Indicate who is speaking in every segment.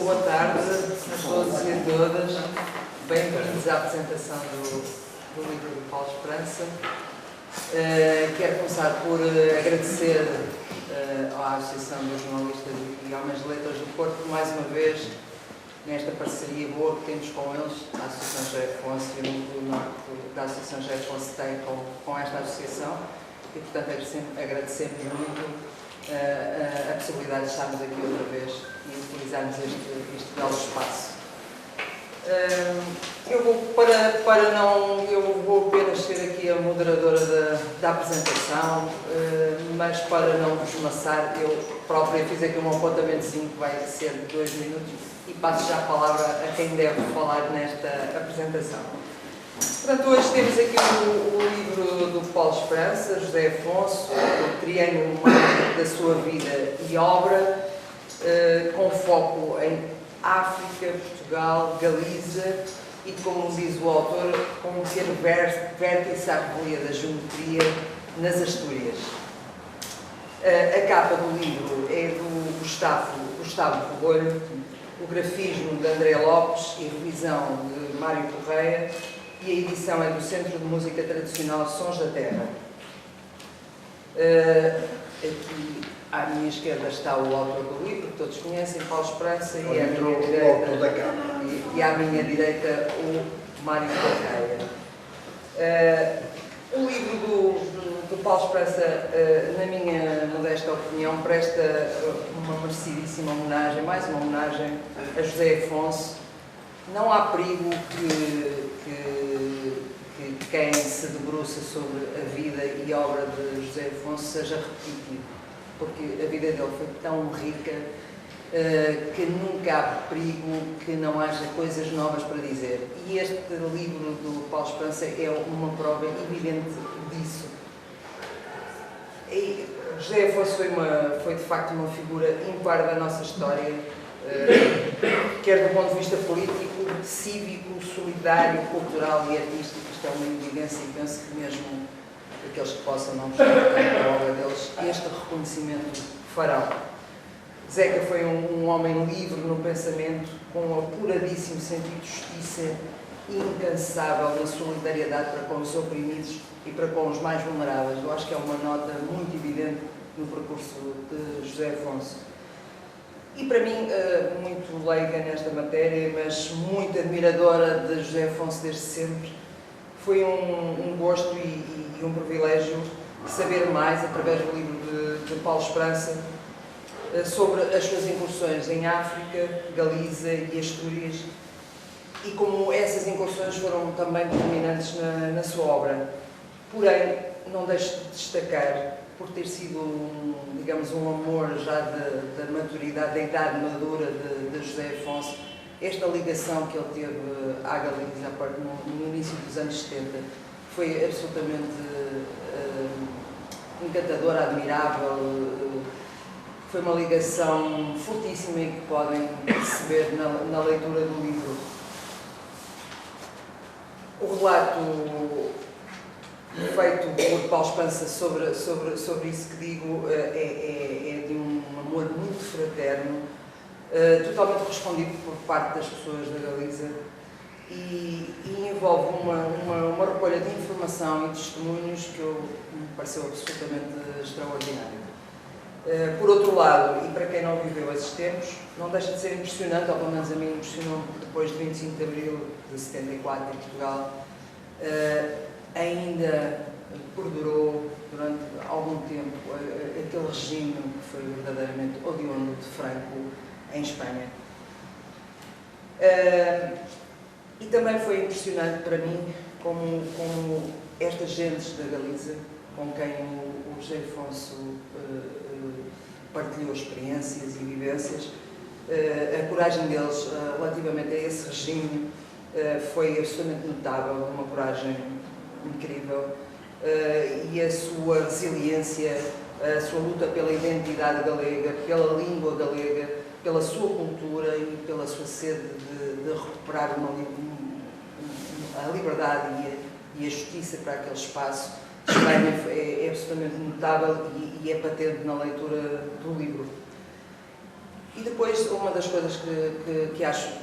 Speaker 1: boa tarde a todos e a todas. Bem-vindos à apresentação do livro do Paulo Esperança. Quero começar por agradecer à Associação dos Jornalistas e Homens de Letras do Porto, mais uma vez, nesta parceria boa que temos com eles, a Associação José Afonso e o Núcleo Norte da Associação José Afonso tem com esta associação. E, portanto, agradecemos muito a possibilidade de estarmos aqui outra vez e utilizarmos este belo espaço. Eu vou apenas ser aqui a moderadora da apresentação, mas para não vos maçar, eu própria fiz aqui um apontamentozinho que vai ser de 2 minutos e passo já a palavra a quem deve falar nesta apresentação. Portanto, hoje temos aqui o livro do Paulo Esperança, José Afonso, o triângulo da sua vida e obra, com foco em África, Portugal, Galiza e, como diz o autor, com um pequeno vértice à revelia da geometria nas Astúrias. A capa do livro é do Gustavo Coelho, o grafismo de André Lopes e revisão de Mário Correia, e a edição é do Centro de Música Tradicional Sons da Terra. Aqui à minha esquerda está o autor do livro, que todos conhecem, Paulo Esperança, e à minha direita o Mário Correia. O livro do Paulo Esperança, na minha modesta opinião, presta uma merecidíssima homenagem, mais uma homenagem a José Afonso. Não há perigo que quem se debruça sobre a vida e obra de José Afonso seja repetitivo, porque a vida dele foi tão rica que nunca há perigo que não haja coisas novas para dizer. E este livro do Paulo Esperança é uma prova evidente disso. E José Afonso foi de facto uma figura ímpar da nossa história, quer do ponto de vista político, cívico, solidário, cultural e artístico. Isto é uma evidência e penso que mesmo aqueles que possam não gostar da obra deles, este reconhecimento farão. Zeca foi um homem livre no pensamento, com um apuradíssimo sentido de justiça e incansável na solidariedade para com os oprimidos e para com os mais vulneráveis. Eu acho que é uma nota muito evidente no percurso de José Afonso. E para mim, muito leiga nesta matéria, mas muito admiradora de José Afonso desde sempre, foi um gosto e um privilégio saber mais, através do livro de Paulo Esperança, sobre as suas incursões em África, Galiza e Astúrias, e como essas incursões foram também determinantes na sua obra. Porém, não deixo de destacar, por ter sido, digamos, um amor já da maturidade, da idade madura de José Afonso, esta ligação que ele teve à Galiza no início dos anos 70 foi absolutamente encantadora, admirável. Foi uma ligação fortíssima e que podem perceber na leitura do livro. O relato feito por Paulo Esperança sobre isso que digo é de um amor muito fraterno, totalmente correspondido por parte das pessoas da Galiza e envolve uma recolha de informação e testemunhos que me pareceu absolutamente extraordinário. Por outro lado, e para quem não viveu esses tempos, não deixa de ser impressionante, ou pelo menos a mim impressionou, depois de 25 de Abril de 74 em Portugal, ainda perdurou durante algum tempo aquele regime que foi verdadeiramente odioso de Franco em Espanha. E também foi impressionante para mim como estas gentes da Galiza, com quem o José Afonso partilhou experiências e vivências, a coragem deles relativamente a esse regime foi absolutamente notável, uma coragem incrível, e a sua resiliência, a sua luta pela identidade galega, pela língua galega, pela sua cultura e pela sua sede de recuperar a liberdade e a justiça para aquele espaço, Espanha é absolutamente notável e é patente na leitura do livro. E depois, uma das coisas que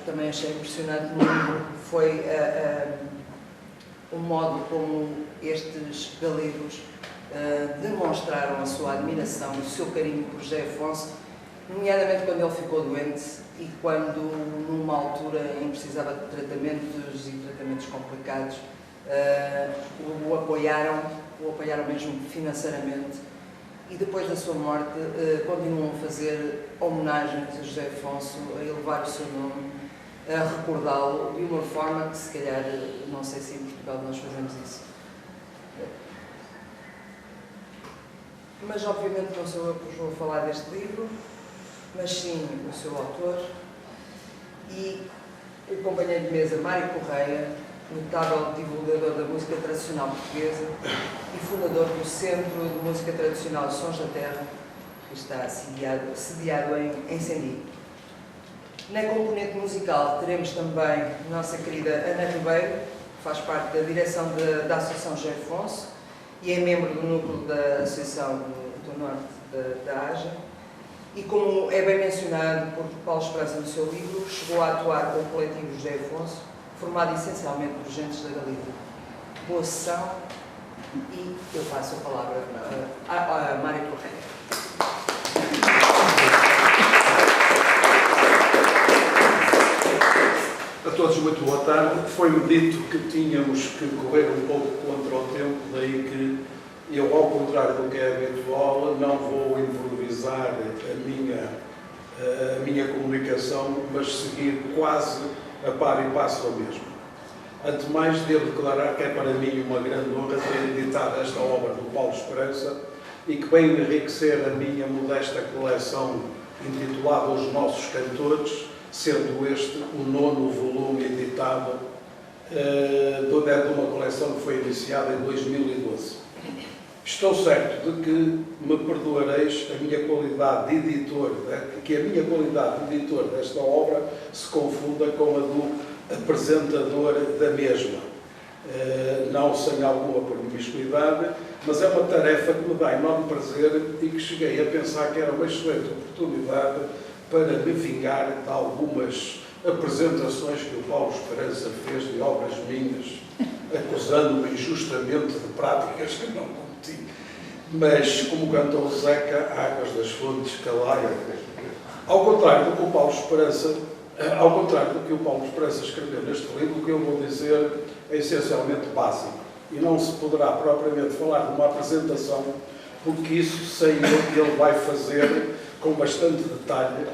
Speaker 1: também achei impressionante no livro foi o modo como estes galegos demonstraram a sua admiração e o seu carinho por José Afonso, nomeadamente quando ele ficou doente e quando, numa altura em que precisava de tratamentos e tratamentos complicados, o apoiaram mesmo financeiramente. E depois da sua morte, continuam a fazer homenagens a José Afonso, a elevar o seu nome, a recordá-lo de uma forma que, se calhar, não sei se em Portugal nós fazemos isso. Mas, obviamente, não sou eu que vos vou falar deste livro, mas sim o seu autor e o companheiro de mesa Mário Correia, notável divulgador da música tradicional portuguesa e fundador do Centro de Música Tradicional Sons da Terra, que está sediado em Sendim. Na componente musical teremos também a nossa querida Ana Ribeiro, que faz parte da direção da Associação José Afonso e é membro do núcleo da Associação do Norte da AGE. E como é bem mencionado por Paulo Esperança no seu livro, chegou a atuar com o coletivo José Afonso, formado essencialmente por gentes da Galiza. Boa sessão e eu passo a palavra a Mário Correia.
Speaker 2: A todos muito boa tarde. Foi-me dito que tínhamos que correr um pouco contra o tempo, daí que eu, ao contrário do que é habitual, não vou improvisar a minha comunicação, mas seguir quase a par e passo ao mesmo. Antes de mais, devo declarar que é para mim uma grande honra ter editado esta obra do Paulo Esperança e que vem enriquecer a minha modesta coleção intitulada Os Nossos Cantores, sendo este o 9º volume editado de uma coleção que foi iniciada em 2012. Estou certo de que me perdoareis a minha qualidade de editor, que a minha qualidade de editor desta obra se confunda com a do apresentador da mesma. Não sem alguma promiscuidade, mas é uma tarefa que me dá enorme prazer e que cheguei a pensar que era uma excelente oportunidade para me vingar de algumas apresentações que o Paulo Esperança fez de obras minhas, acusando-me injustamente de práticas que não cometi. Mas, como canta o Zeca, águas das fontes calaiam. Ao contrário do que o Paulo Esperança escreveu neste livro, o que eu vou dizer é essencialmente básico. E não se poderá propriamente falar de uma apresentação, porque isso sei eu que ele vai fazer com bastante detalhe,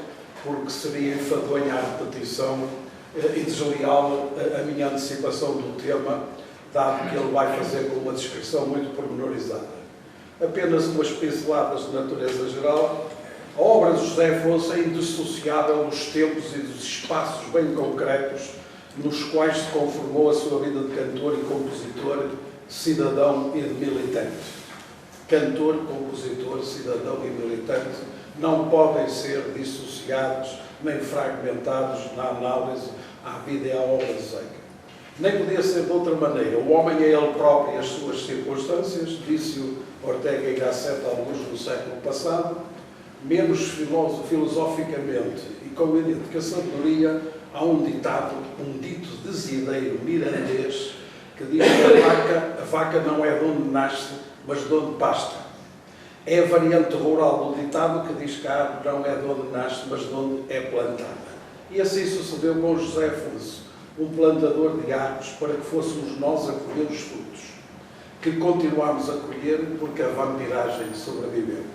Speaker 2: porque seria enfadonha a repetição e desleal a minha antecipação do tema, dado que ele vai fazer com uma descrição muito pormenorizada. Apenas umas pinceladas de natureza geral. A obra de José Afonso é indissociável dos tempos e dos espaços bem concretos nos quais se conformou a sua vida de cantor e compositor, cidadão e de militante. Cantor, compositor, cidadão e militante não podem ser dissociados nem fragmentados na análise à vida e à obra de Zeca. Nem podia ser de outra maneira. O homem é ele próprio e as suas circunstâncias, disse-o Ortega y Gasset alguns no século passado. Menos filosoficamente e com idêntica sabedoria, há um dito desideiro mirandês que diz que a vaca não é de onde nasce, mas de onde pasta. É a variante rural do ditado que diz que a árvore não é de onde nasce, mas de onde é plantada. E assim sucedeu com José Afonso, um plantador de árvores para que fôssemos nós a colher os frutos, que continuamos a colher porque a vampiragem sobreviveu.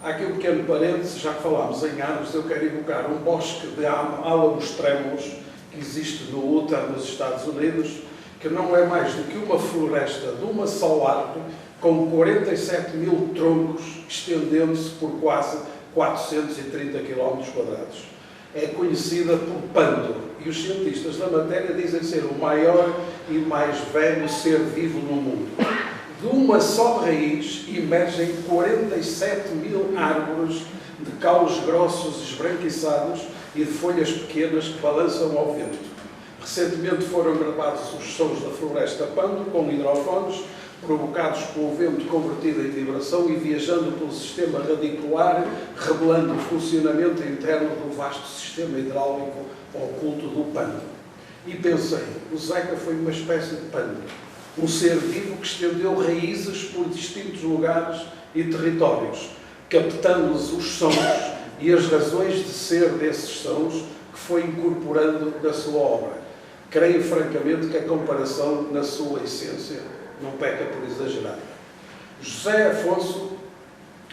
Speaker 2: Há aqui um pequeno parênteses, já que falámos em árvores, eu quero evocar um bosque de álamos trêmulos que existe no Utah, nos Estados Unidos, que não é mais do que uma floresta de uma só árvore, com 47 mil troncos, estendendo-se por quase 430 km². É conhecida por pântano, e os cientistas da matéria dizem ser o maior e mais velho ser vivo no mundo. De uma só raiz emergem 47 mil árvores de caules grossos esbranquiçados e de folhas pequenas que balançam ao vento. Recentemente foram gravados os sons da floresta pântano com hidrofones, provocados pelo vento convertido em vibração e viajando pelo sistema radicular, revelando o funcionamento interno do vasto sistema hidráulico oculto do pântano. E pensei, o Zeca foi uma espécie de pântano, um ser vivo que estendeu raízes por distintos lugares e territórios, captando-lhes os sons e as razões de ser desses sons que foi incorporando na sua obra. Creio francamente que a comparação, na sua essência, não peca por exagerar. José Afonso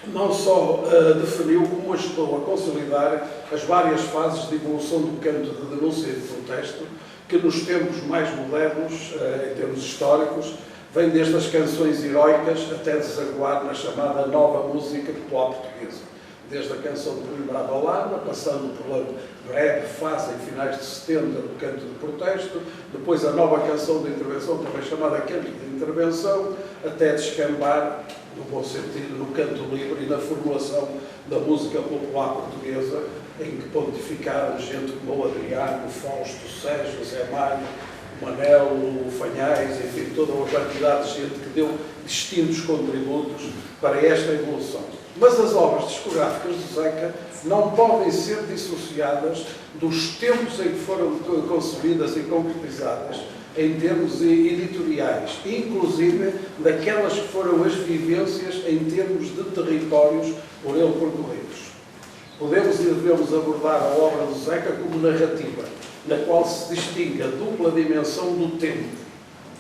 Speaker 2: não só definiu, como ajudou a consolidar as várias fases de evolução do canto de denúncia e de protesto, que nos tempos mais modernos, em termos históricos, vem desde as canções heroicas até desaguar na chamada nova música popular portuguesa. Desde a canção de Coimbra à Balada, passando pela breve fase em finais de 70 do canto de protesto, depois a nova canção de intervenção, também chamada canto de intervenção, até descambar, no bom sentido, no canto livre e na formulação da música popular portuguesa, em que pontificaram gente como o Adriano, o Fausto, o Sérgio, o Zé Mário, o Manel, o Fanhais, enfim, toda uma quantidade de gente que deu distintos contributos para esta evolução. Mas as obras discográficas de Zeca não podem ser dissociadas dos tempos em que foram concebidas e concretizadas em termos editoriais, inclusive daquelas que foram as vivências em termos de territórios por ele percorridos. Podemos e devemos abordar a obra de Zeca como narrativa, na qual se distingue a dupla dimensão do tempo,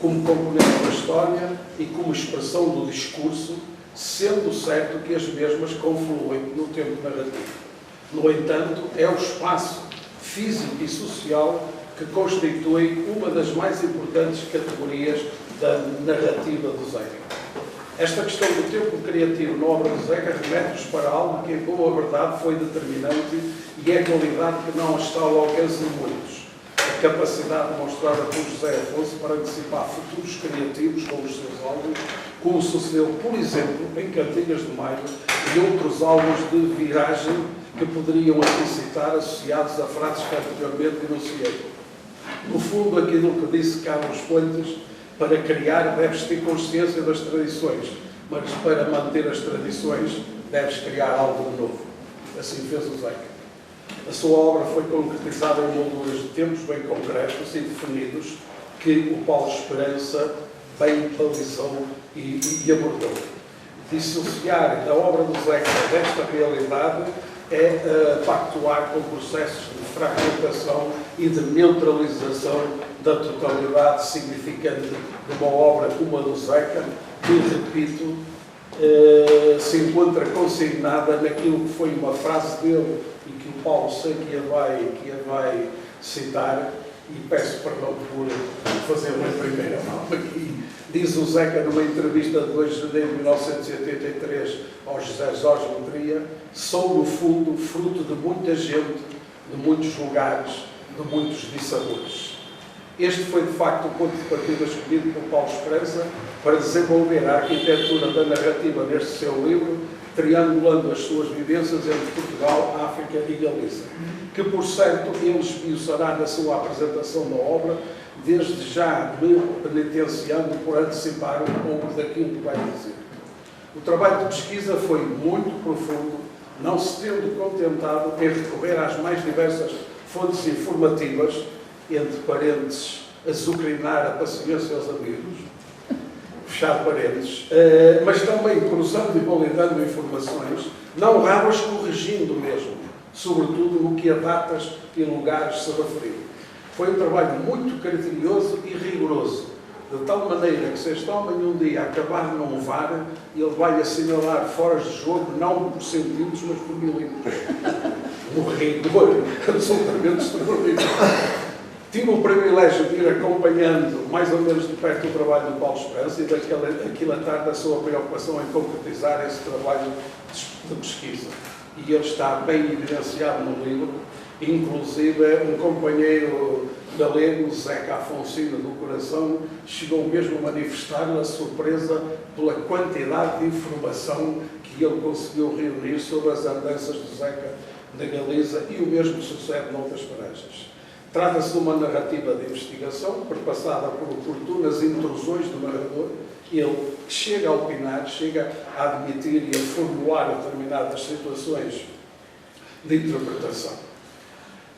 Speaker 2: como componente da história e como expressão do discurso, sendo certo que as mesmas confluem no tempo narrativo. No entanto, é o espaço físico e social que constitui uma das mais importantes categorias da narrativa do Zeca. Esta questão do tempo criativo na obra de Zeca remete-nos para algo que, em boa verdade, foi determinante e é a qualidade que não está ao alcance de muitos. A capacidade demonstrada por José Afonso para antecipar futuros criativos com os seus álbuns, como sucedeu, por exemplo, em Cantigas de Maio e outros álbuns de viragem que poderiam aqui citar, associados a frases que anteriormente enunciei. No fundo, aquilo que disse Carlos Fuentes, para criar deves ter consciência das tradições, mas para manter as tradições deves criar algo de novo. Assim fez o Zeca. A sua obra foi concretizada em molduras de tempos bem concretos e definidos que o Paulo Esperança bem balizou e abordou. Dissociar a obra do Zeca desta realidade é pactuar com processos de fragmentação e de neutralização da totalidade significante de uma obra como a do Zeca, que, repito, se encontra consignada naquilo que foi uma frase dele e que o Paulo sei que a vai citar, e peço perdão por fazê-lo em primeira mão aqui. Diz o Zeca numa entrevista de 2 de janeiro de 1983 ao José Jorge Letria: sou, no fundo, fruto de muita gente, de muitos lugares, de muitos dissabores. Este foi, de facto, o ponto de partida escolhido por Paulo Esperança para desenvolver a arquitetura da narrativa neste seu livro, triangulando as suas vivências entre Portugal, África e Galiza, que, por certo, ele esmiuçará na sua apresentação da obra, desde já me penitenciando por antecipar um pouco daquilo que vai dizer. O trabalho de pesquisa foi muito profundo, não se tendo contentado em recorrer às mais diversas fontes informativas, entre parênteses, azucrinar a paciência aos amigos, fechado parênteses, mas também cruzando e validando informações, não raras corrigindo mesmo, sobretudo no que a datas e lugares se referiu. Foi um trabalho muito criterioso e rigoroso, de tal maneira que se este homem um dia acabar num VAR, ele vai assinalar fora de jogo, não por centímetros, mas por milímetros. Um rigor absolutamente extraordinário. Tive o privilégio de ir acompanhando mais ou menos de perto o trabalho do Paulo Esperança e daquilatar da sua preocupação em concretizar esse trabalho de pesquisa. E ele está bem evidenciado no livro, inclusive um companheiro galego, Zeca Afonsino do Coração, chegou mesmo a manifestar a surpresa pela quantidade de informação que ele conseguiu reunir sobre as andanças do Zeca da Galiza, e o mesmo sucede noutras parejas. Trata-se de uma narrativa de investigação, perpassada por oportunas intrusões do narrador, ele que chega a opinar, chega a admitir e a formular determinadas situações de interpretação.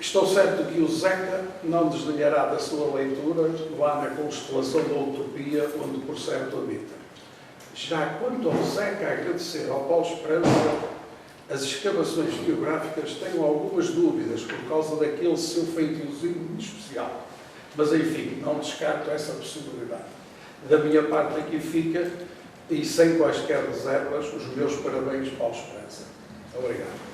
Speaker 2: Estou certo que o Zeca não desdenhará da sua leitura lá na constelação da utopia, onde por certo habita. Já quanto ao Zeca, agradecer ao Paulo Esperança, as escavações biográficas tenho algumas dúvidas por causa daquele seu feitiozinho especial. Mas, enfim, não descarto essa possibilidade. Da minha parte aqui fica, e sem quaisquer reservas, os meus parabéns, Paulo Esperança. Obrigado.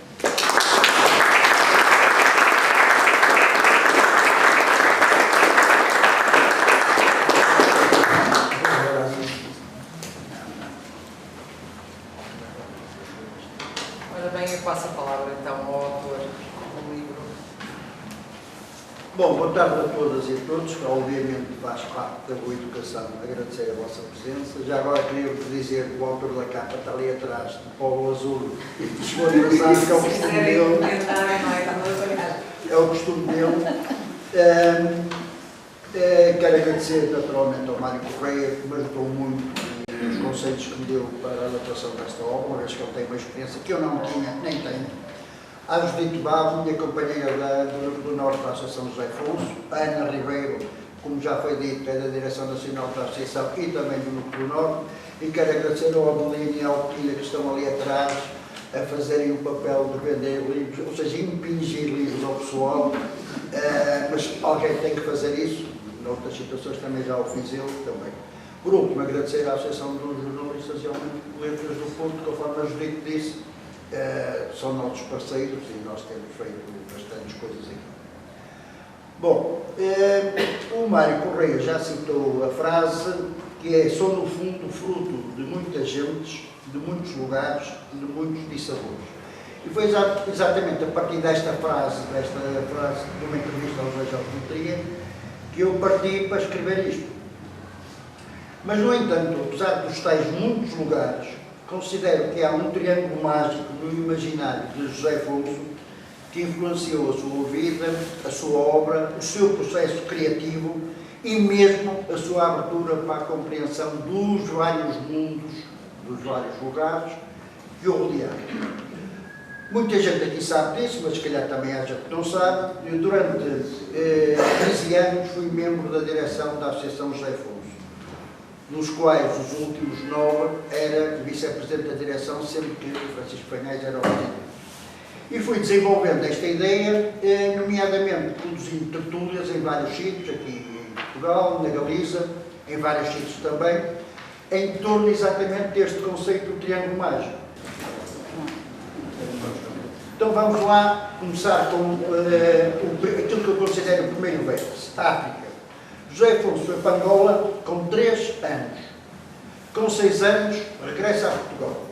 Speaker 1: Eu passo a palavra então ao autor do livro.
Speaker 3: Bom, boa tarde a todas e a todos, que obviamente faz parte da boa educação, agradecer a vossa presença. Já agora queria dizer que o autor da capa está ali atrás, de polo azul, disponibilizado, que é o costume dele. É o costume dele. Quero agradecer naturalmente ao Mário Correia, que me ajudou muito os conselhos que me deu para a adaptação desta obra, uma vez que ele tem uma experiência que eu não tinha, nem tenho. A Judite Bavo, minha companheira do Norte da Associação José Afonso, Ana Ribeiro, como já foi dito, é da Direção Nacional da Associação e também do Núcleo Norte, e quero agradecer ao Adelino e ao Pina, que estão ali atrás a fazerem o papel de vender livros, ou seja, impingir livros ao pessoal, mas alguém tem que fazer isso, noutras situações também já o fiz eu também. Por último, agradecer à Associação dos Jornalistas e ao Letras do Ponto, conforme a Judite disse, são nossos parceiros e nós temos feito bastantes coisas aqui. Bom, o Mário Correia já citou a frase que é: sou no fundo fruto de muitas gentes, de muitos lugares, de muitos dissabores. E foi exatamente a partir desta frase de uma entrevista ao José Jorge Nutria, que eu parti para escrever isto. Mas, no entanto, apesar dos tais muitos lugares, considero que há um triângulo mágico no imaginário de José Afonso que influenciou a sua vida, a sua obra, o seu processo criativo e mesmo a sua abertura para a compreensão dos vários mundos, dos vários lugares que o rodearam. Muita gente aqui sabe disso, mas se calhar também há gente que não sabe. Eu, durante 13 anos, fui membro da direção da Associação José Afonso, nos quais os últimos 9 era vice-presidente da direção, sendo que Francisco Fanhais era o presidente. E fui desenvolvendo esta ideia, nomeadamente produzindo tertúlias em vários sítios, aqui em Portugal, na Galiza, em vários sítios também, em torno exatamente deste conceito do triângulo mágico. Então vamos lá começar com aquilo que eu considero o primeiro vértice, a África. José Afonso foi para Angola com 3 anos. Com 6 anos, regressa a Portugal.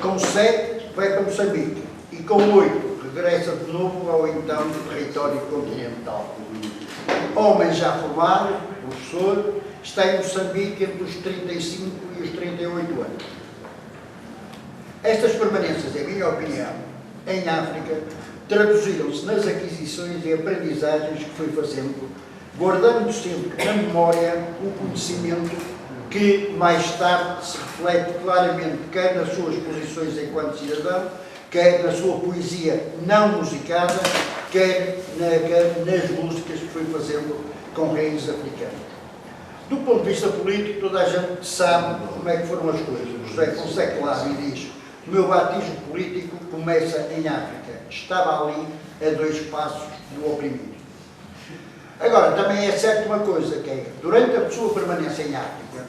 Speaker 3: Com 7, vai para Moçambique. E com 8, regressa de novo ao então território continental. Homem já formado, professor, está em Moçambique entre os 35 e os 38 anos. Estas permanências, em minha opinião, em África, traduziram-se nas aquisições e aprendizagens que foi fazendo, guardando sempre na memória o conhecimento que mais tarde se reflete claramente quer nas suas posições enquanto cidadão, quer na sua poesia não musicada, quer nas músicas que foi fazendo com raízes africanas. Do ponto de vista político, toda a gente sabe como é que foram as coisas. José Afonso é claro e diz: o meu batismo político começa em África. Estava ali a 2 passos do oprimido. Agora, também é certo uma coisa, que é, durante a sua permanência em África,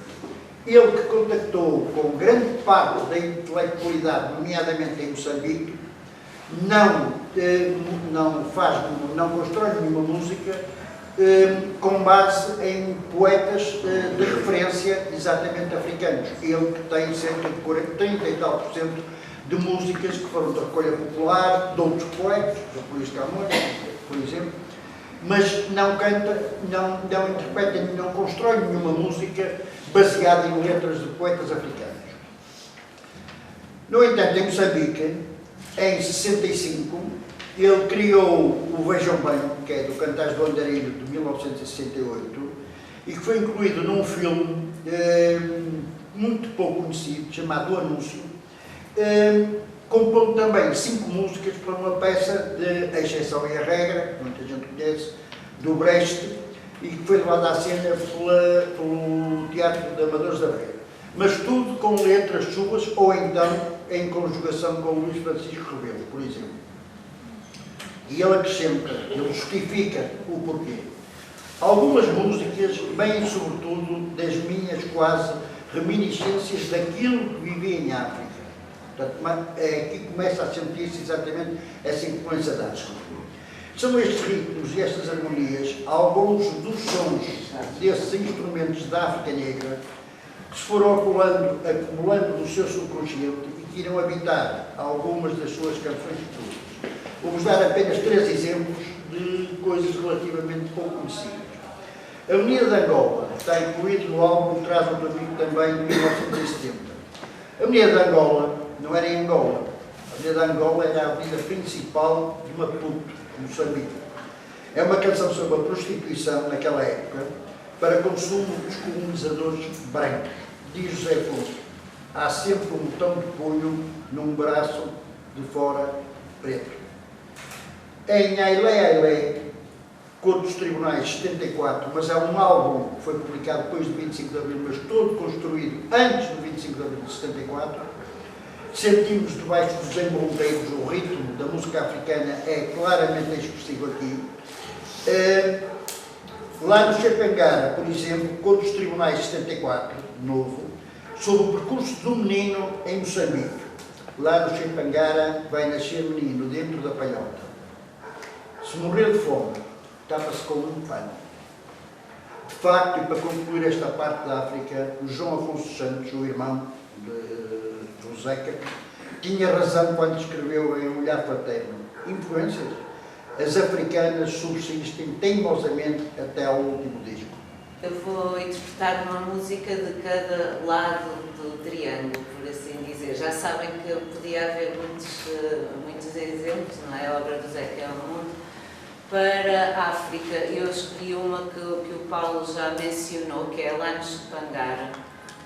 Speaker 3: ele que contactou com grande parte da intelectualidade, nomeadamente em Moçambique, não constrói nenhuma música com base em poetas de referência exatamente africanos. Ele que tem cerca de 30 e tal % de músicas que foram de recolha popular, de outros poetas, o Luís Camões, por exemplo, mas não canta, não interpreta, não constrói nenhuma música baseada em letras de poetas africanos. No entanto, em Moçambique, em 65, ele criou o Vejam Bem, que é do Cantares do Andarilho, de 1968, e que foi incluído num filme muito pouco conhecido, chamado O Anúncio, compondo também 5 músicas para uma peça de A Exceção e a Regra, que muita gente conhece, do Brecht, e que foi levada à cena pelo Teatro de Amadores da Beira. Mas tudo com letras suas, ou então em conjugação com o Luís Francisco Rebelo, por exemplo. E ele acrescenta, ele justifica o porquê. Algumas músicas vêm sobretudo das minhas quase reminiscências daquilo que vivia em África. Portanto, aqui começa a sentir-se exatamente essa influência da África. São estes ritmos e estas harmonias, alguns dos sons desses instrumentos da África Negra, que se foram acumulando no seu subconsciente e que irão habitar algumas das suas canções futuras. Vou-vos dar apenas 3 exemplos de coisas relativamente pouco conhecidas. A Avenida de Angola está incluído no álbum que traz outro amigo também de 1970. A Avenida de Angola não era em Angola. A Avenida de Angola era a avenida principal de Maputo, Moçambique. É uma canção sobre a prostituição naquela época para consumo dos colonizadores brancos. Diz José Fonte, há sempre um botão de punho num braço de fora preto. Em Ailé Ailé, Cor dos Tribunais 74, mas é um álbum que foi publicado depois de 25 de Abril, mas todo construído antes do 25 de Abril de 74, sentimos debaixo dos embolteiros o ritmo da música africana é claramente expressivo aqui. Lá no Chapangara, por exemplo, Cor dos Tribunais 74, novo, sobre o percurso do menino em Moçambique. Lá no Chapangara vai nascer menino dentro da palhota. Se morrer de fome, tapa-se com um pano. De facto, e para concluir esta parte da África, o João Afonso Santos, o irmão de Joseca, tinha razão quando escreveu em Um Olhar Fraterno. Influências? As africanas subsistem teimosamente até ao último disco.
Speaker 4: Eu vou interpretar uma música de cada lado do triângulo, por assim dizer. Já sabem que podia haver muitos exemplos, não é? A obra do Zeca é o Mundo. Para a África, eu escolhi uma que o Paulo já mencionou, que é Lá no Chupangara,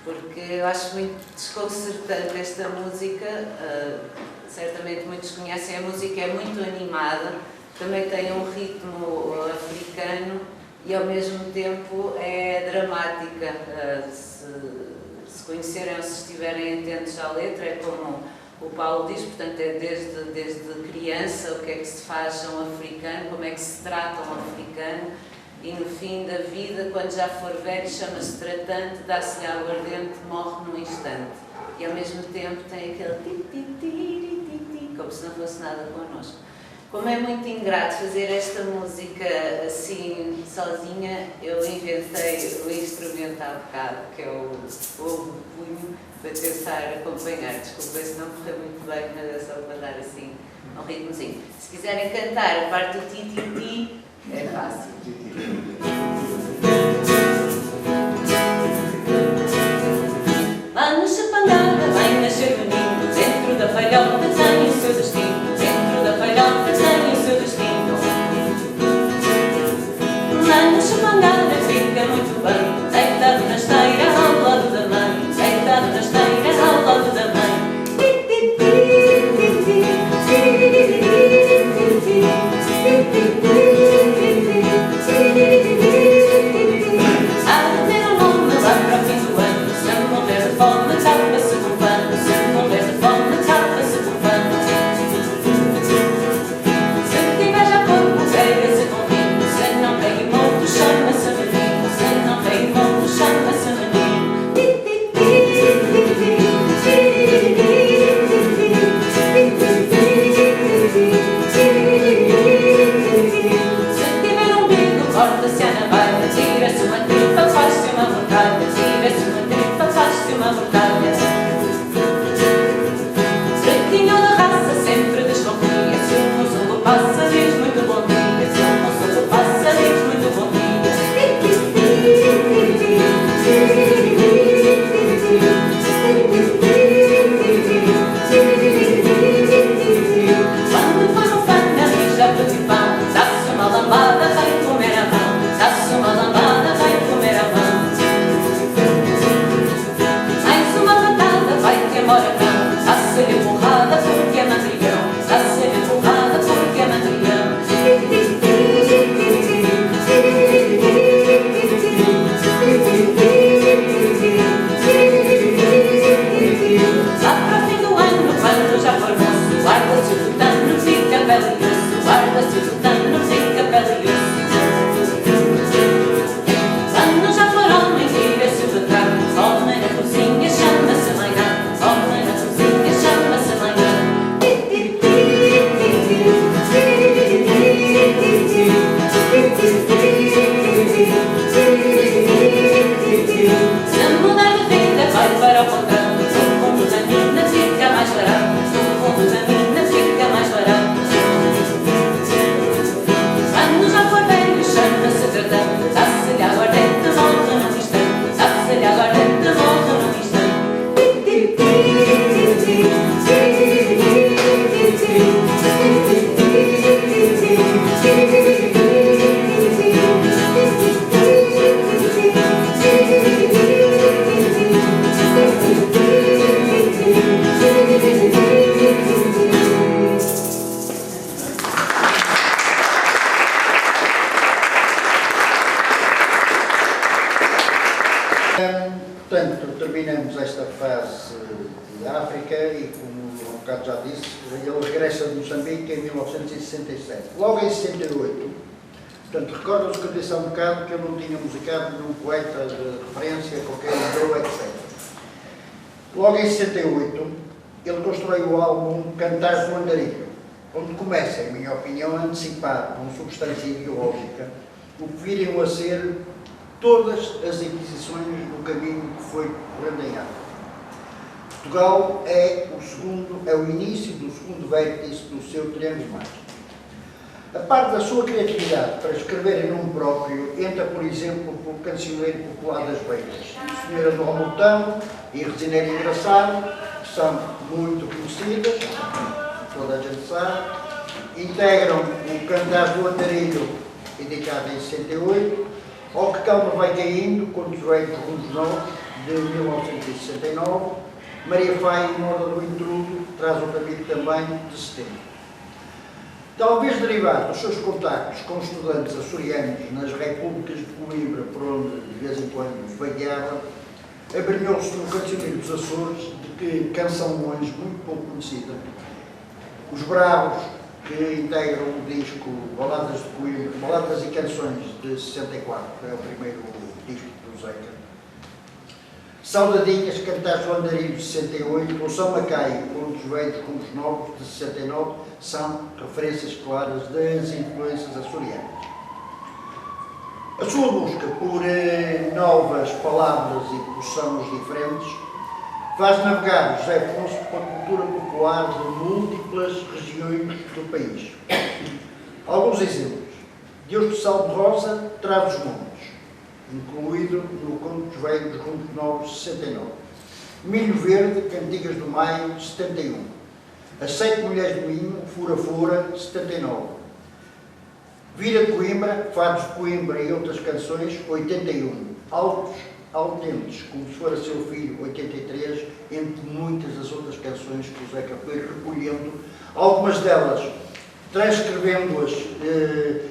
Speaker 4: porque eu acho muito desconcertante esta música. Certamente muitos conhecem a música, é muito animada, também tem um ritmo africano e ao mesmo tempo é dramática. Se conhecerem ou se estiverem atentos à letra, é como o Paulo diz, portanto, é desde criança o que é que se faz a um africano, como é que se trata um africano, e no fim da vida, quando já for velho, chama-se tratante, dá-se-lhe aguardente, morre num instante. E ao mesmo tempo tem aquele ti-ti-ti-ti-ti-ti, como se não fosse nada connosco. Como é muito ingrato fazer esta música assim, sozinha, eu inventei o instrumento há bocado, que é o ovo de punho, para tentar acompanhar. Desculpem se não correu muito bem, mas é só para dar assim um ritmozinho. Se quiserem cantar a parte do ti-ti-ti, é fácil. Lá no Chapangara vai nascer menino, dentro da palhota tem o seu destino, dentro da palhota tem o seu destino. Lá no Chapangara fica muito bem, deitado na esteira ao lado da mãe, deitado na esteira ao lado da mãe.
Speaker 3: Ricardo já disse, ele regressa de Moçambique em 1967. Logo em 68, portanto, recordam-se que eu disse há um bocado que eu não tinha musicado nenhum poeta de referência, qualquer autor, etc. Logo em 68, ele constrói o álbum Cantares do Andarilho, onde começa, em minha opinião, a antecipar, com substância ideológica, o que viriam a ser todas as inquisições no caminho que foi correndo em África. Portugal é o início do segundo vértice do seu triângulo mágico. A parte da sua criatividade para escrever em nome próprio entra, por exemplo, pelo cancioneiro popular das Beiras, Senhora do Ramotão e Resineiro Engraçado, que são muito conhecidas, toda a gente sabe, integram o Cantares do Andarilho, indicado em 68, Ao que Calma Vai Caindo, Contos Velhos Rumos Novos, de 1969, Maria Faia e Moda do Intrudo, traz o caminho também de 70. Talvez derivado dos seus contactos com estudantes açorianos nas repúblicas de Coimbra, por onde de vez em quando vagueava, abrilhou-se no cancioneiro dos Açores, de que canção longe muito pouco conhecida. Os Bravos, que integram o disco Baladas de Coimbra, Baladas e Canções de 64, que é o primeiro disco do Zeca. Saudadinhas, Cantares do Andarilho de 68, o São Macai, Contos Velhos como os Novos de 69, são referências claras das influências açorianas. A sua busca por novas palavras e por sons diferentes faz navegar José Afonso pela cultura popular de múltiplas regiões do país. Alguns exemplos. Deus do Sal de Rosa, Traz os Montes, incluído no Contos Velhos Rumos Novos de 69. Milho Verde, Cantigas do Maio, 71. As 7 Mulheres do Minho, Fura Fura, 79. Vira de Coimbra, Fados de Coimbra e outras canções, 81. Altos Autentes, como se fora seu filho, 83, entre muitas das outras canções que o Zeca foi recolhendo, algumas delas transcrevendo-as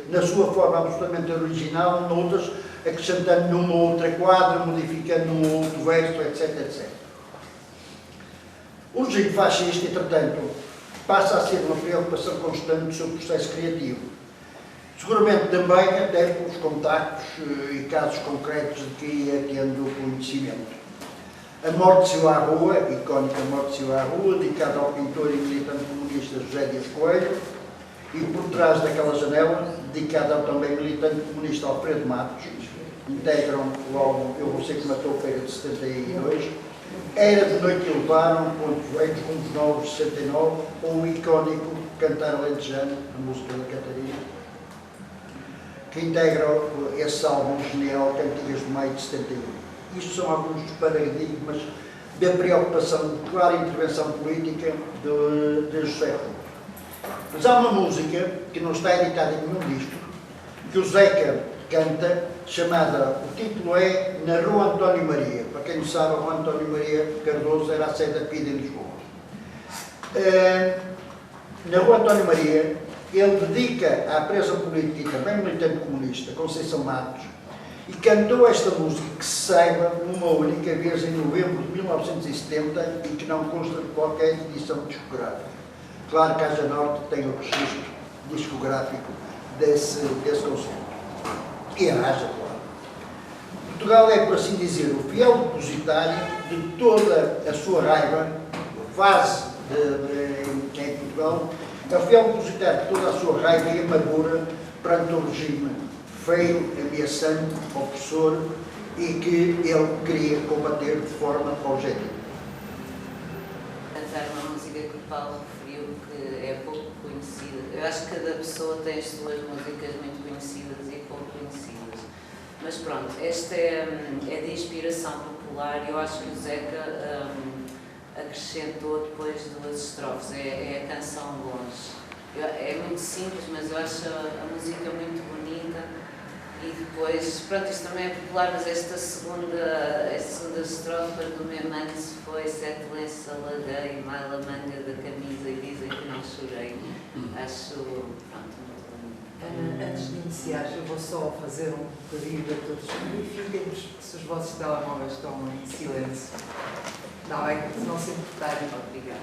Speaker 3: na sua forma absolutamente original, noutras acrescentando numa outra quadra, modificando num outro verso, etc, etc. O regime fascista, entretanto, passa a ser uma preocupação constante do seu processo criativo. Seguramente também até pelos contactos e casos concretos de que ia tendo conhecimento. A Morte de Seu à Rua, icónica Morte de Seu à Rua, dedicada ao pintor e militante comunista José Dias Coelho, e Por Trás daquela Janela, dedicada ao também militante comunista Alfredo Matos, integram logo Eu Vou Ser Que Matou o Feira de 72, Era de Noite e Levaram, Contos Velhos, Rumos Novos de 69, ou o icónico Cantar Alentejano, a música da Catarina, que integra esse álbum genial Cantigas do Maio de 71. Isto são alguns dos paradigmas da preocupação de clara intervenção política de José Rui. Mas há uma música que não está editada em nenhum disco, que o Zeca canta, chamada, o título é Na Rua António Maria. Para quem não sabe, a Rua António Maria Cardoso era a sede da PIDE em Lisboa. Na Rua António Maria, ele dedica à presa política e também militante comunista, Conceição Matos, e cantou esta música, que se saiba, uma única vez em novembro de 1970 e que não consta de qualquer edição discográfica. Claro que a Aja Norte tem o registro discográfico desse concerto. E a Aja, claro. Portugal é, por assim dizer, o fiel depositário de toda a sua raiva, fase em Portugal, é o fiel depositário de toda a sua raiva e amargura perante o regime feio, ameaçante, opressor e que ele queria combater de forma objetiva.
Speaker 4: Cantar uma música que o Paulo referiu que é pouco conhecida. Eu acho que cada pessoa tem as suas músicas muito conhecidas e pouco conhecidas. Mas pronto, esta é de inspiração popular e eu acho que o Zeca acrescentou depois 2 estrofes, é a canção Longe. É muito simples, mas eu acho a música muito bonita e depois, pronto, isto também é popular, mas esta segunda estrofe do meu mano se foi, 7 lenços alaguei, mal a manga da camisa e dizem que não chorei. Acho, pronto, muito bonito.
Speaker 1: Antes de iniciar, eu vou só fazer um pedido a todos. Verifiquem-nos se os vossos telemóveis estão em silêncio. Não é que não se importarem.
Speaker 4: Obrigada.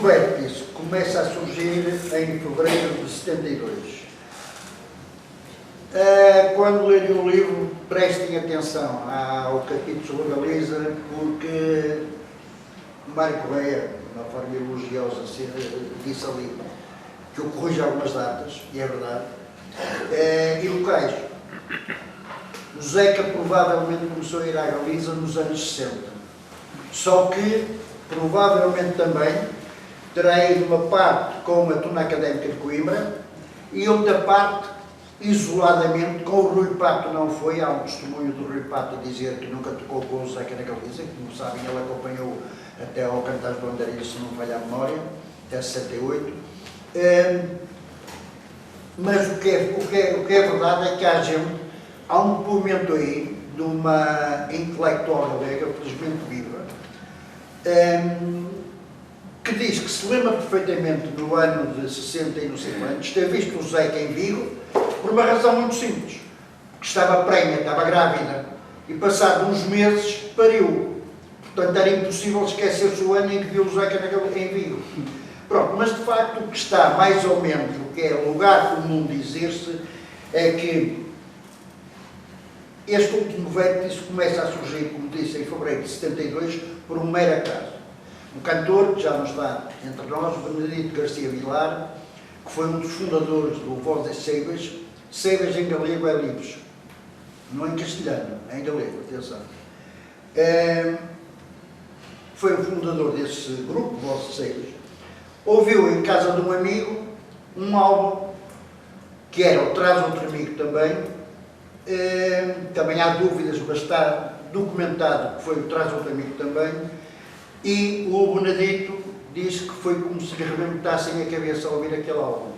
Speaker 3: vértice começa a surgir em fevereiro de 72. Quando lerem o livro, prestem atenção ao capítulo sobre a Lisa, porque Mário Correia, de uma forma elogiosa, disse ali que eu corrijo algumas datas, e é verdade, e locais. O Zeca provavelmente começou a ir à Galiza nos anos 60, só que provavelmente também terá ido uma parte com a Tuna Académica de Coimbra e outra parte isoladamente com o Rui Pato. Não foi, há um testemunho do Rui Pato a dizer que nunca tocou com o Zeca na Galiza, que como sabem ele acompanhou até ao Cantar do Andarilho, se não falha a memória, até 68. Mas o que é verdade é que há um depoimento aí de uma intelectual galega, felizmente viva, que diz que se lembra perfeitamente do ano de 60 e não sei quantos, ter visto o Zeca em Vigo por uma razão muito simples, que estava prenha, estava grávida, e passado uns meses pariu. Portanto, era impossível esquecer-se o ano em que viu o Zeca em Vigo. Pronto, mas de facto o que está mais ou menos, o que é lugar comum dizer-se, é que este último vértice começa a surgir, como disse, em fevereiro de 72, por um mero acaso. Um cantor, que já não está entre nós, Benedito Garcia Vilar, que foi um dos fundadores do Voz das Ceibas. Ceibas em galego é livros, não em castelhano, é em galego, atenção. Foi o fundador desse grupo, Voz das Ceibas. Ouviu em casa de um amigo um álbum que era o Traz Outro Amigo também. Também há dúvidas, mas está documentado que foi o Traz Outro Amigo também. E o Benedito disse que foi como se lhe rebentassem a cabeça ao ouvir aquele álbum.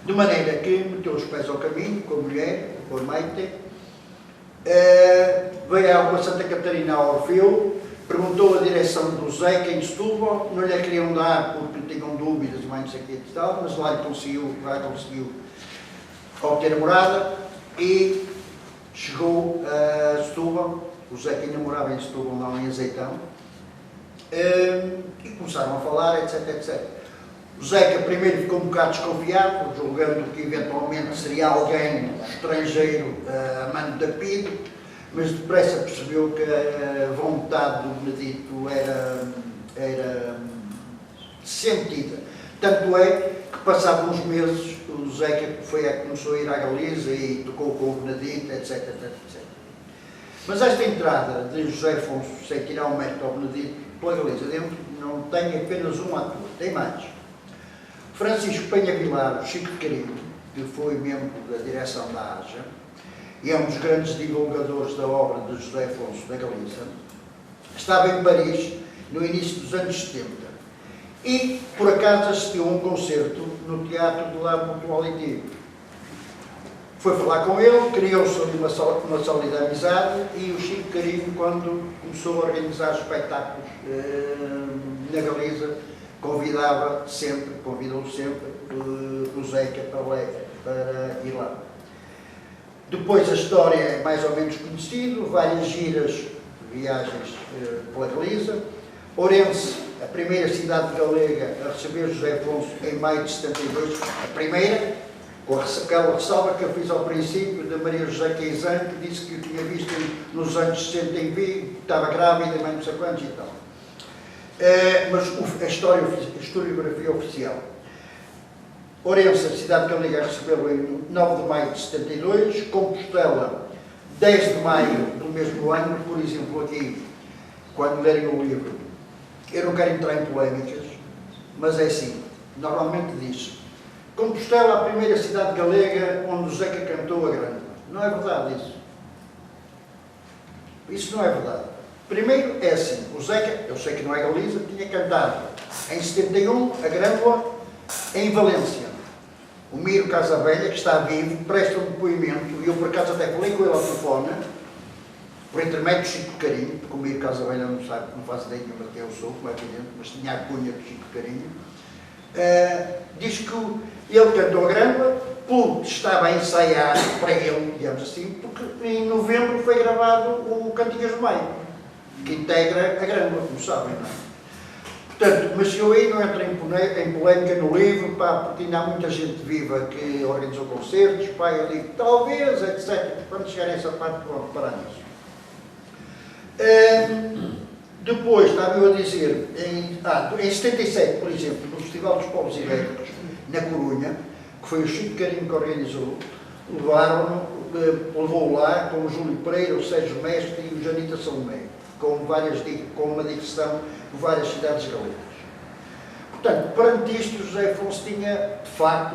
Speaker 3: De maneira que meteu os pés ao caminho com a mulher, com a Maite, veio à Rua Santa Catarina ao Orfeu, perguntou a direção do Zeca em Setúbal, não lhe queriam dar porque tinham dúvidas, mais não sei o que e tal, mas lá conseguiu obter a morada e chegou a Setúbal. O Zeca ainda morava em Setúbal, não em Azeitão, e começaram a falar, etc, etc. O Zeca primeiro ficou um bocado desconfiado, julgando que eventualmente seria alguém estrangeiro a mando da PID, mas depressa percebeu que a vontade do Benedito era sentida. Tanto é que, passados uns meses, o Zeca começou a ir à Galiza e tocou com o Benedito, etc, etc, etc. Mas esta entrada de José Afonso, sem tirar o mérito ao Benedito, pela Galiza dentro, não tem apenas um ator, tem mais. Francisco Penha Vilar, o Chico de Carinho, que foi membro da direção da AJA, e é um dos grandes divulgadores da obra de José Afonso da Galiza, estava em Paris no início dos anos 70 e, por acaso, assistiu a um concerto no Teatro de La Mutualité. Foi falar com ele, criou-se uma sólida amizade e o Chico Carinho, quando começou a organizar espetáculos na Galiza, convidou sempre o Zeca para ir lá. Depois a história é mais ou menos conhecida, várias giras, viagens pela Galiza. Ourense, a primeira cidade galega a receber José Afonso em maio de 72, a primeira, com aquela ressalva que eu fiz ao princípio, da Maria José Queizan, que disse que o tinha visto nos anos 60 em Vigo, estava grávida, mas não sei quantos e tal. Mas a historiografia oficial. Ourense, a cidade galega, recebeu em 9 de maio de 72, Compostela, 10 de maio do mesmo ano, por exemplo, aqui, quando lerem o livro, eu não quero entrar em polémicas, mas é assim, normalmente diz Compostela, a primeira cidade galega onde o Zeca cantou a grande. Não é verdade isso. Isso não é verdade. Primeiro é assim, o Zeca, eu sei que não é Galiza, tinha cantado em 71 a Grândola em Valência. O Miro Casavelha, que está vivo, presta um depoimento, e eu por acaso até falei com ele ao telefone, por intermédio do Chico Carinho, porque o Miro Casavelha não sabe, não faz ideia nenhuma de quem eu sou, como é evidente, mas tinha a cunha do Chico Carinho. Diz que ele cantou a Grândola porque estava a ensaiar para ele, digamos assim, porque em novembro foi gravado o Cantigas do Maio, que integra a Grândola, como sabem, não é? Portanto, mas eu aí não entro em polémica no livro, pá, porque ainda há muita gente viva que organizou concertos, pá, eu digo, talvez, etc. Quando chegar a essa parte, vão reparar nisso. Depois, estava eu a dizer, em 77, por exemplo, no Festival dos Povos Ibéricos, na Corunha, que foi o Chico Carinho que organizou, levou lá com o Júlio Pereira, o Sérgio Mestre e o Janita Salomé, com uma digressão de várias cidades galegas. Portanto, perante isto, José Afonso tinha, de facto,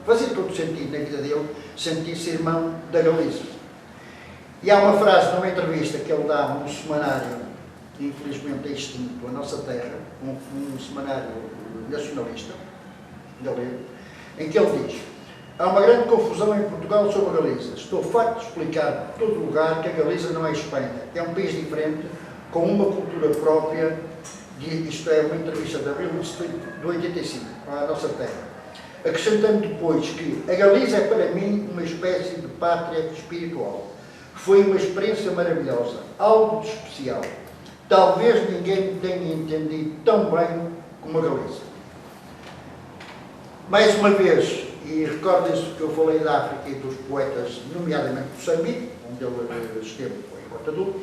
Speaker 3: fazia todo sentido na vida dele, sentir-se irmão da Galiza. E há uma frase numa entrevista que ele dá num semanário, infelizmente é extinto, A Nossa Terra, um semanário nacionalista, galego, em que ele diz: há uma grande confusão em Portugal sobre a Galiza. Estou farto de explicar por todo lugar que a Galiza não é Espanha. É um país diferente, com uma cultura própria. Isto é uma entrevista de abril de 85, à Nossa Terra. Acrescentando depois que a Galiza é para mim uma espécie de pátria espiritual. Foi uma experiência maravilhosa, algo de especial. Talvez ninguém me tenha entendido tão bem como a Galiza. Mais uma vez, e recordem-se que eu falei da África e dos poetas, nomeadamente de Moçambique, onde ele esteve em Cortadouro,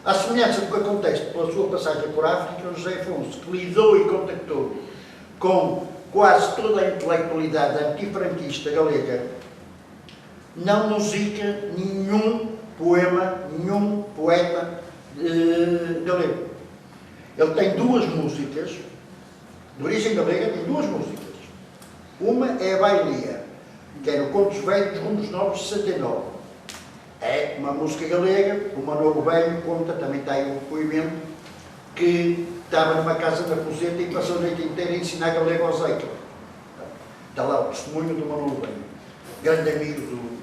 Speaker 3: à semelhança do que acontece pela sua passagem por África, José Afonso, que lidou e contactou com quase toda a intelectualidade antifranquista galega, não musica nenhum poema, nenhum poeta galego. Ele tem duas músicas, de origem galega, tem duas músicas. Uma é a Bailia, que é no Contos Velhos, Rumos Novos, 69. É uma música galega, o Manolo Velho conta, também está aí um depoimento, que estava numa casa na Poseta e passou a noite inteira a ensinar galego ao Zeca. Está lá o testemunho do Manolo Velho, grande amigo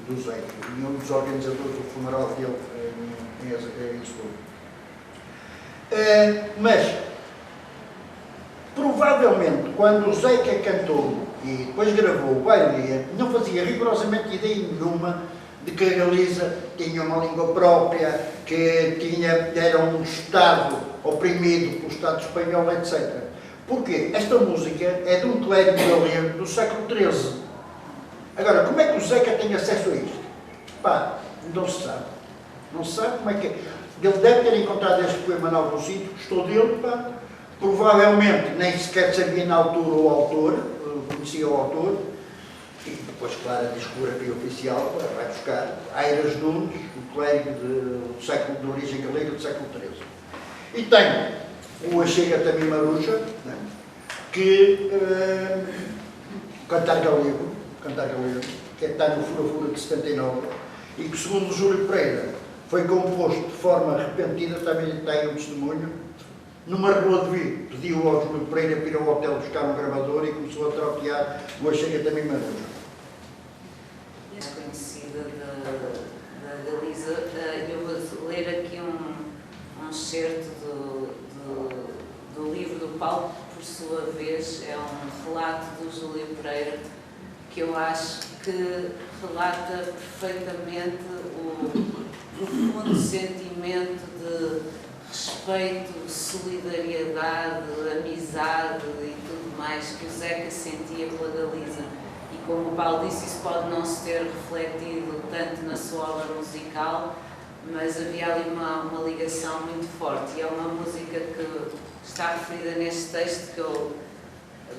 Speaker 3: do Zeca, e um dos organizadores do funeral dele em Lisboa. Mas, provavelmente, quando o Zeca cantou e depois gravou o Bailia, não fazia rigorosamente ideia nenhuma de que a Galiza tinha uma língua própria, que era um Estado oprimido pelo Estado espanhol, etc. Porquê? Esta música é de um clérigo galego do século XIII. Agora, como é que o Zeca tem acesso a isto? Pá, não se sabe. Não se sabe como é que é. Ele deve ter encontrado este poema em algum sítio, gostou dele, pá. Provavelmente nem sequer sabia na altura o autor, conhecia o autor, e depois, claro, a discografia oficial vai buscar Airas Nunes, o clérigo de origem galega do século XIII. E tem o Achega também Maruja, né, que cantar galego, que está no Fura-Fura de 79, e que, segundo Júlio Pereira, foi composto de forma repentina, também tem um testemunho, numa rua de Vigo. Pediu ao Júlio Pereira para ir ao hotel buscar um gravador e começou a troquear o Achega também Maruja.
Speaker 4: É conhecida da Galiza. Eu vou ler aqui um excerto do livro do Paulo, que por sua vez é um relato do Júlio Pereira, que eu acho que relata perfeitamente o profundo sentimento de respeito, solidariedade, amizade e tudo mais que o Zeca sentia pela Galiza. E como o Paulo disse, isso pode não se ter refletido tanto na sua obra musical, mas havia ali uma ligação muito forte. E é uma música que está referida neste texto que eu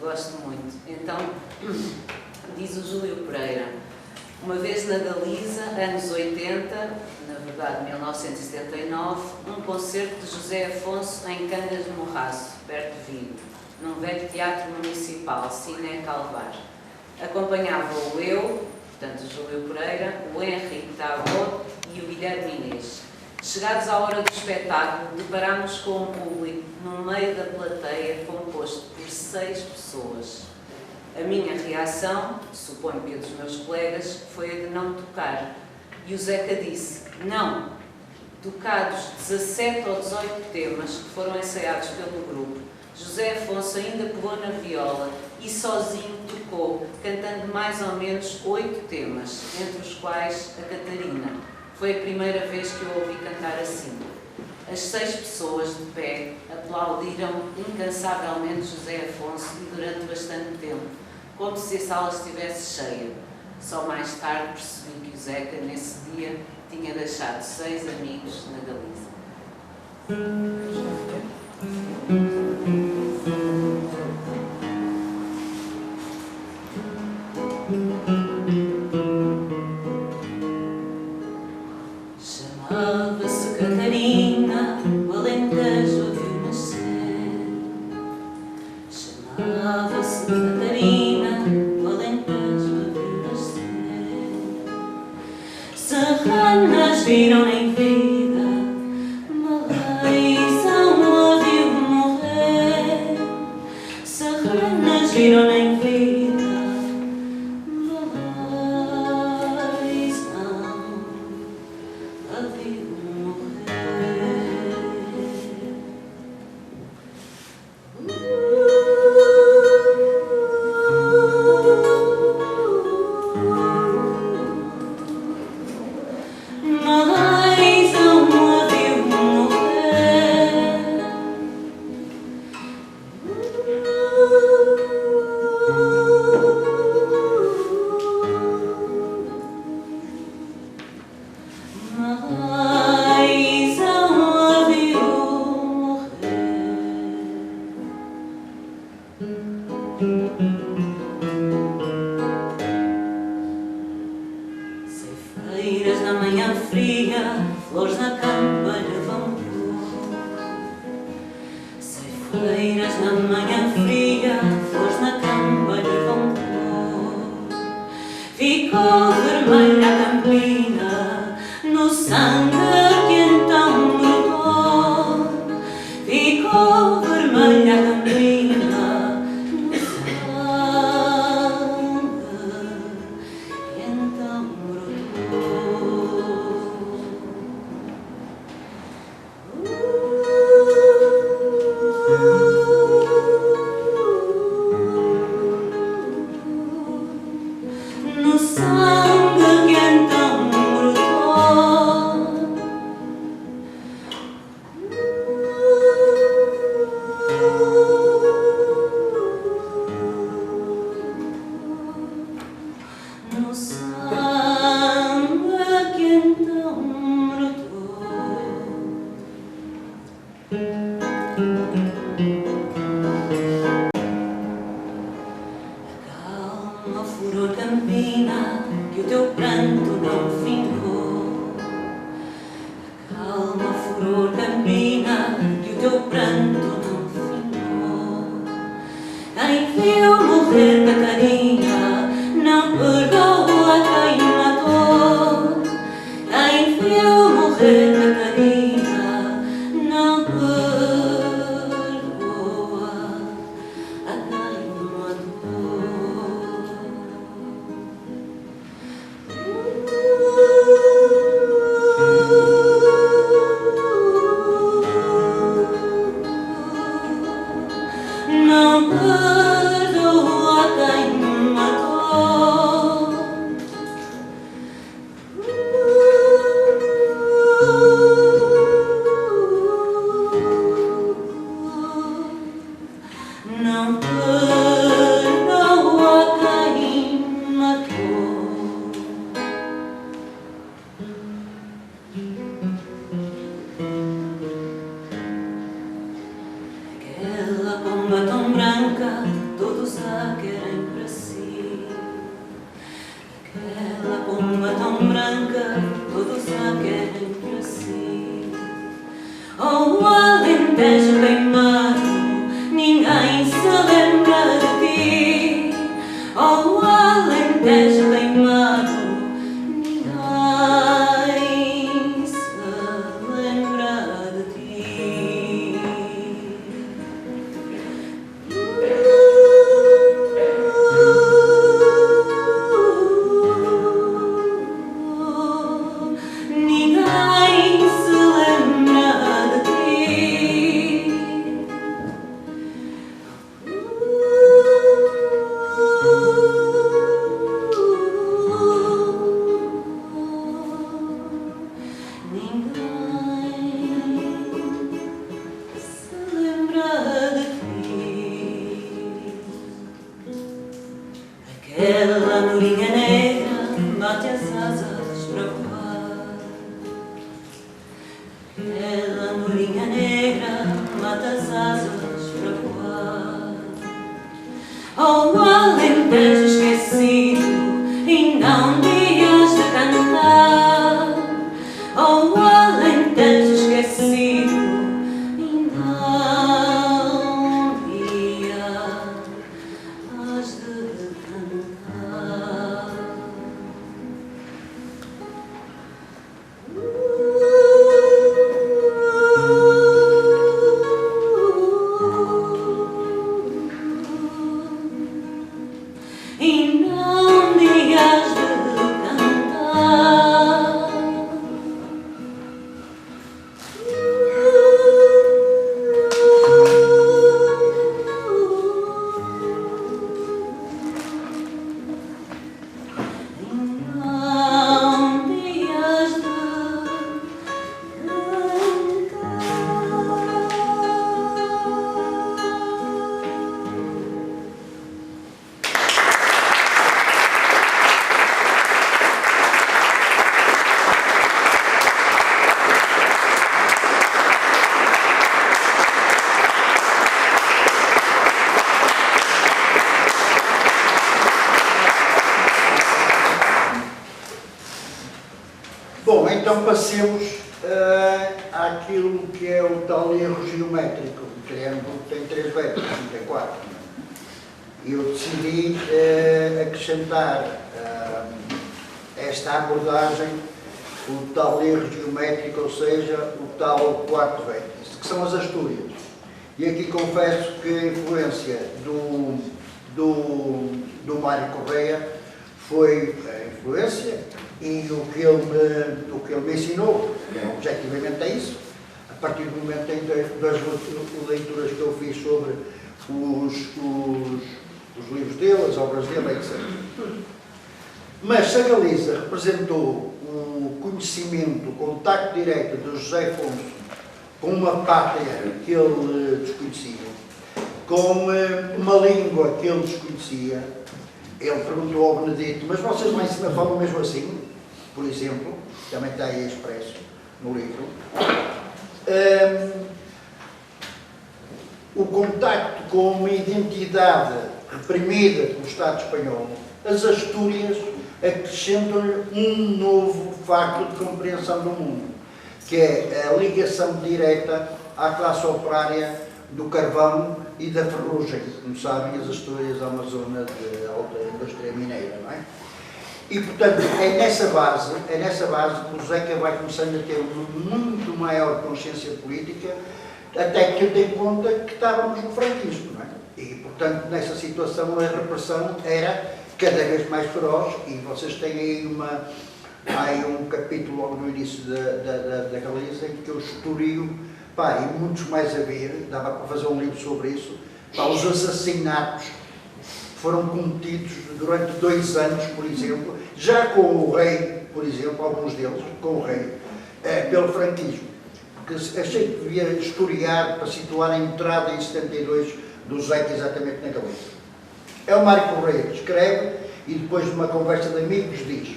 Speaker 4: gosto muito. Então, diz o Júlio Pereira: uma vez na Galiza, anos 80, na verdade 1979, um concerto de José Afonso em Cangas de Morraço, perto de Vigo, num velho teatro municipal, Cine Calvar. Acompanhava-o eu, portanto Júlio Pereira, o Henrique Tavot e o Guilherme Inês. Chegados à hora do espetáculo, deparámos com um público no meio da plateia composto por 6 pessoas. A minha reação, suponho que a dos meus colegas, foi a de não tocar. E o Zeca disse: não. Tocados 17 ou 18 temas que foram ensaiados pelo grupo, José Afonso ainda pegou na viola e sozinho tocou, cantando mais ou menos 8 temas, entre os quais a Catarina. Foi a primeira vez que eu ouvi cantar assim. As 6 pessoas de pé aplaudiram incansavelmente José Afonso e durante bastante tempo, como se a sala estivesse cheia. Só mais tarde percebi que o Zeca, nesse dia, tinha deixado 6 amigos na Galiza. Chamava-se Catarina, o Alentejo a viu nascer. Chamava-se Catarina, o Alentejo a viu nascer. Serranas viram em vida, Malaísão a viu morrer. Serranas viram em vida, Malaísão
Speaker 5: na manhã fria, flores na campanha vão pôr. Ceifeiras na manhã fria, flores na campanha vão pôr. Ficou vermelha a campina no sangue que então brotou. Ficou vermelha a campina no sangue que então no sangue que então brotou. No sangue que então brotou. Calma, furor campina, que o teu pranto não findou. Calma, furor campina, que o teu pranto não findou. Quem viu morrer Catarina não perdoa quem matou. Quem viu morrer Catarina não perdoa a quem não perdoa quem matou. Não perdoa quem matou. Aquela pomba tão branca, todos a querem para si. Aquela pomba tão branca, todos a querem para si. Oh, o Alentejo queimado, ninguém se lembra de ti. Oh, o Alentejo queimado, ninguém se lembra de ti. Ninguém se lembra de ti. Ninguém se lembra de ti. Aquela andorinha negra bate as asas para voar. Aquela andorinha negra bate as asas para voar. Oh, o Alentejo esquecido, ainda há um dia has de cantar. Oh, o Alentejo esquecido, ainda há um dia has de cantar. E não digas de
Speaker 3: Bom, então passemos àquilo que é o tal erro geométrico. O triângulo tem 3 vértices, não tem 4. Eu decidi acrescentar esta abordagem, o tal erro geométrico, ou seja, o tal quarto vértice, que são as Astúrias. E aqui confesso que a influência do Mário Correia foi a influência e o que ele me ensinou, objetivamente é isso, a partir do momento das leituras que eu fiz sobre os livros dele, as obras dele, etc. Mas se a Galiza representou o conhecimento, o contacto direto de José Afonso com uma pátria que ele desconhecia, com uma língua que ele desconhecia, ele perguntou ao Benedito, mas vocês lá em cima falam mesmo assim? Por exemplo, também está aí expresso no livro. O contacto com uma identidade reprimida pelo Estado espanhol, as Astúrias acrescentam-lhe um novo facto de compreensão do mundo, que é a ligação direta à classe operária do carvão e da ferrugem. Como sabem, as Astúrias é uma zona de alta indústria mineira, não é? E, portanto, é nessa base que o Zeca vai começando a ter uma muito maior consciência política, até que eu dei conta que estávamos no franquismo, não é? E, portanto, nessa situação a repressão era cada vez mais feroz, e vocês têm aí há aí um capítulo logo no início da Galiza em que eu estudio, e muitos mais a vir, dava para fazer um livro sobre isso, os assassinatos foram cometidos durante 2 anos, por exemplo, já com o rei, por exemplo, alguns deles, com o rei, pelo franquismo. Que achei que devia historiar para situar a entrada em 72 do Zeca exatamente na Galiza. É o Mário Correia que escreve e depois de uma conversa de amigos diz: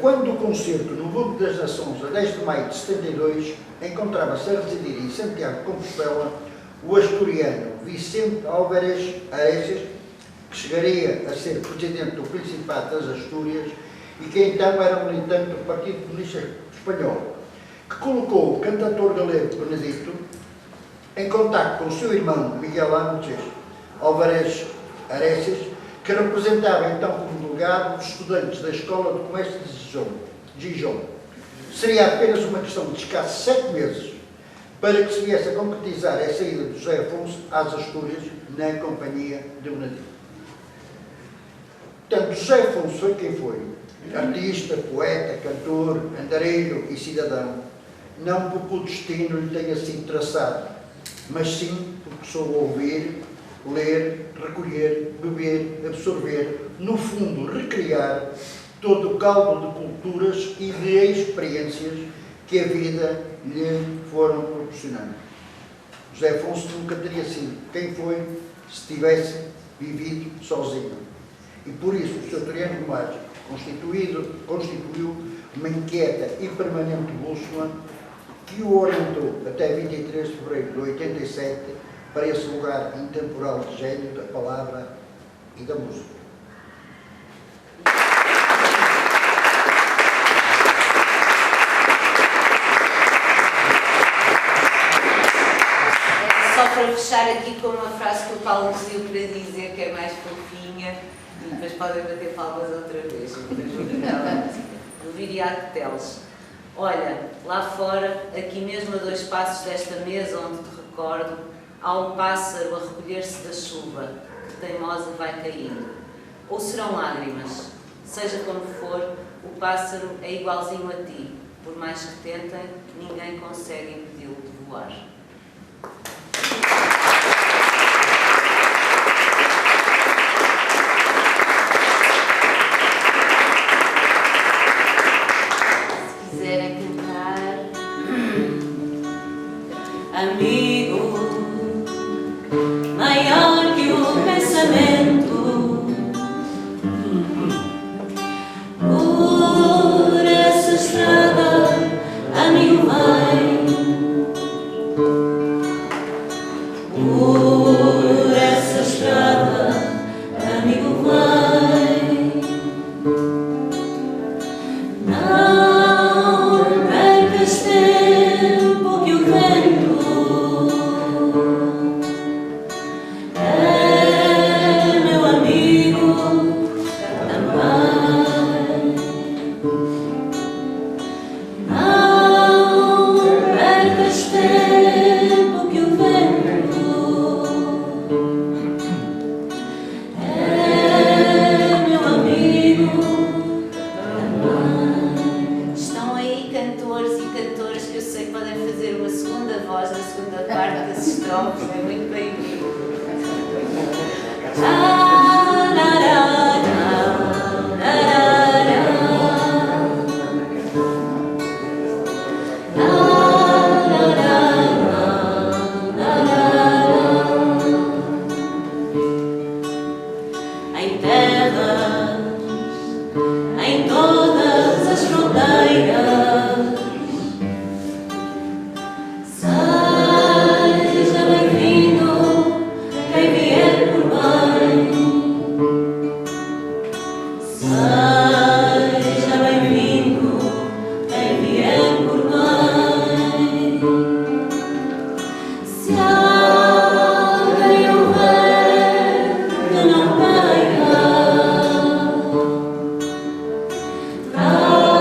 Speaker 3: quando do concerto no Clube das Nações, a 10 de maio de 72, encontrava-se a residir em Santiago de Compostela o asturiano Vicente Álvares Areces, que chegaria a ser presidente do Principado das Astúrias e que então era militante do Partido Comunista Espanhol, que colocou o cantautor galego Benedito em contacto com o seu irmão Miguel Ángeles Álvares Areces, que representava então como delegado os estudantes da Escola de Comércio de Gijón. Seria apenas uma questão de escassos 7 meses para que se viesse a concretizar a saída de José Afonso às Astúrias na companhia de Benedito. Portanto, José Afonso foi quem foi, artista, poeta, cantor, andarilho e cidadão, não porque o destino lhe tenha sido traçado, mas sim porque soube ouvir, ler, recolher, beber, absorver, no fundo recriar todo o caldo de culturas e de experiências que a vida lhe foram proporcionando. José Afonso nunca teria sido quem foi se tivesse vivido sozinho. E por isso o seu triângulo mágico constituiu uma inquieta e permanente bússola que o orientou até 23 de fevereiro de 87 para esse lugar intemporal de gênio da palavra e da música.
Speaker 4: Só para fechar aqui com uma frase que o Paulo pediu para dizer, que é mais fofinha, e depois podem bater palmas outra vez, depois vou cantar a música, do Viriato Teles. Olha, lá fora, aqui mesmo a 2 passos desta mesa onde te recordo, há um pássaro a recolher-se da chuva, que teimosa vai caindo. Ou serão lágrimas. Seja como for, o pássaro é igualzinho a ti. Por mais que tentem, ninguém consegue impedi-lo de voar. Se quiserem cantar...
Speaker 5: Amigo, maior que o pensamento, por essa estrada, amigo, vai, por essa estrada, amigo, vai, não
Speaker 4: as estrofes, é muito bem-vindo.
Speaker 5: Em terras, em todas as fronteiras, seja bem-vindo quem vier por bem. Seja bem-vindo quem vier por bem. Se alguém houver que não venha, trago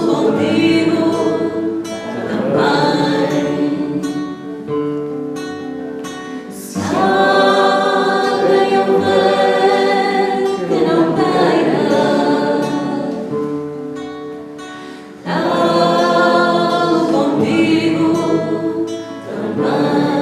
Speaker 5: contigo também. Se alguém houver que não venha, trago contigo também.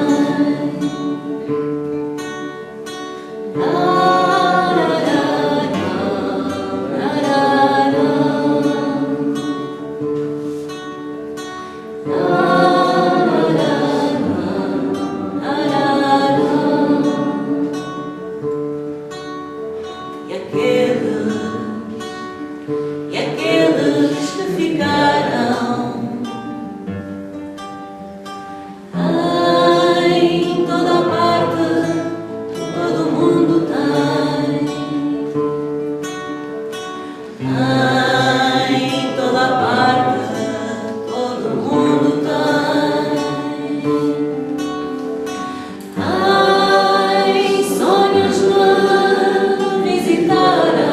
Speaker 5: E aqueles que ficaram em toda a parte, todo mundo tem. Em toda a parte, todo mundo tem. Em sonhos me visitaram.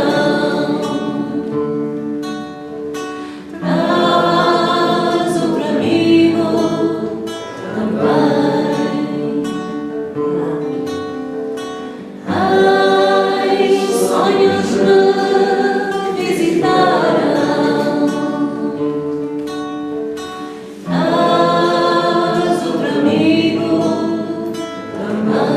Speaker 5: Traz outro amigo também. Ai, sonhos me visitaram. Traz outro amigo também.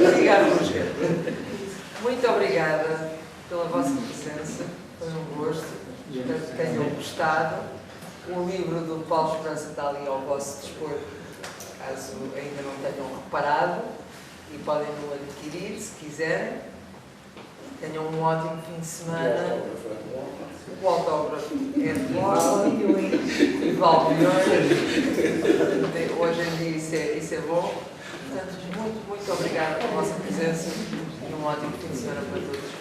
Speaker 1: Obrigada, Rogério. Muito obrigada pela vossa presença. Foi um gosto. Espero que tenham gostado. O livro do Paulo Esperança está ali ao vosso dispor, caso ainda não tenham reparado, e podem no adquirir se quiserem. Tenham um ótimo fim de semana. O autógrafo é de Borla e Valmiões. Hoje em dia isso é bom. Portanto, muito obrigada pela vossa presença e um ótimo fim de semana para todos.